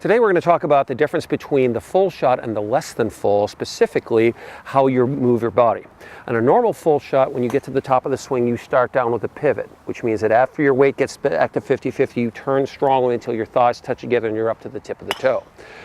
Today we're going to talk about the difference between the full shot and the less than full, specifically how you move your body. On a normal full shot, when you get to the top of the swing, you start down with a pivot, which means that after your weight gets back to 50-50, you turn strongly until your thighs touch together and you're up to the tip of the toe.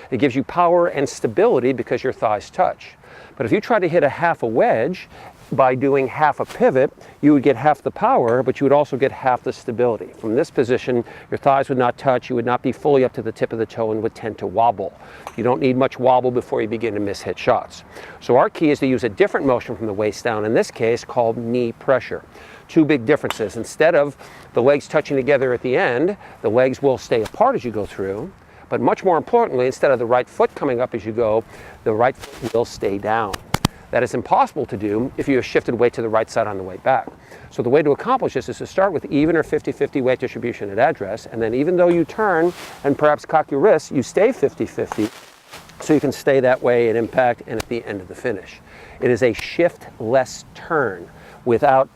It gives you power and stability because your thighs touch. But if you try to hit a half a wedge, by doing half a pivot, you would get half the power, but you would also get half the stability. From this position, your thighs would not touch, you would not be fully up to the tip of the toe and would tend to wobble. You don't need much wobble before you begin to miss hit shots. So our key is to use a different motion from the waist down, in this case called knee pressure. Two big differences. Instead of the legs touching together at the end, the legs will stay apart as you go through, but much more importantly, instead of the right foot coming up as you go, the right foot will stay down. That is impossible to do if you have shifted weight to the right side on the way back. So the way to accomplish this is to start with even or 50-50 weight distribution at address, and then even though you turn and perhaps cock your wrists, you stay 50-50, so you can stay that way at impact and at the end of the finish. It is a shift-less turn without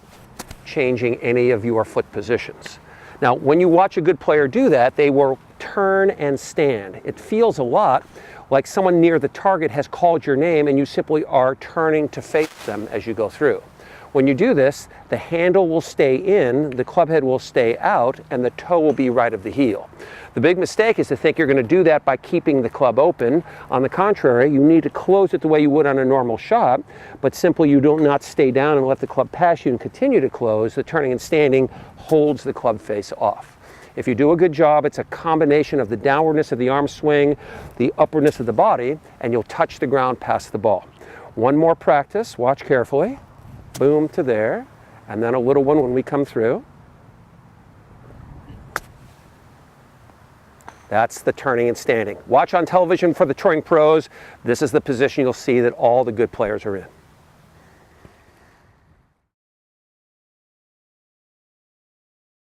changing any of your foot positions. Now, when you watch a good player do that, they will turn and stand. It feels a lot like someone near the target has called your name and you simply are turning to face them as you go through. When you do this, the handle will stay in, the club head will stay out, and the toe will be right of the heel. The big mistake is to think you're going to do that by keeping the club open. On the contrary, you need to close it the way you would on a normal shot, but simply you do not stay down and let the club pass you and continue to close. The turning and standing holds the club face off. If you do a good job, it's a combination of the downwardness of the arm swing, the upwardness of the body, and you'll touch the ground past the ball. One more practice, watch carefully. Boom to there, and then a little one when we come through. That's the turning and standing. Watch on television for the touring pros. This is the position you'll see that all the good players are in.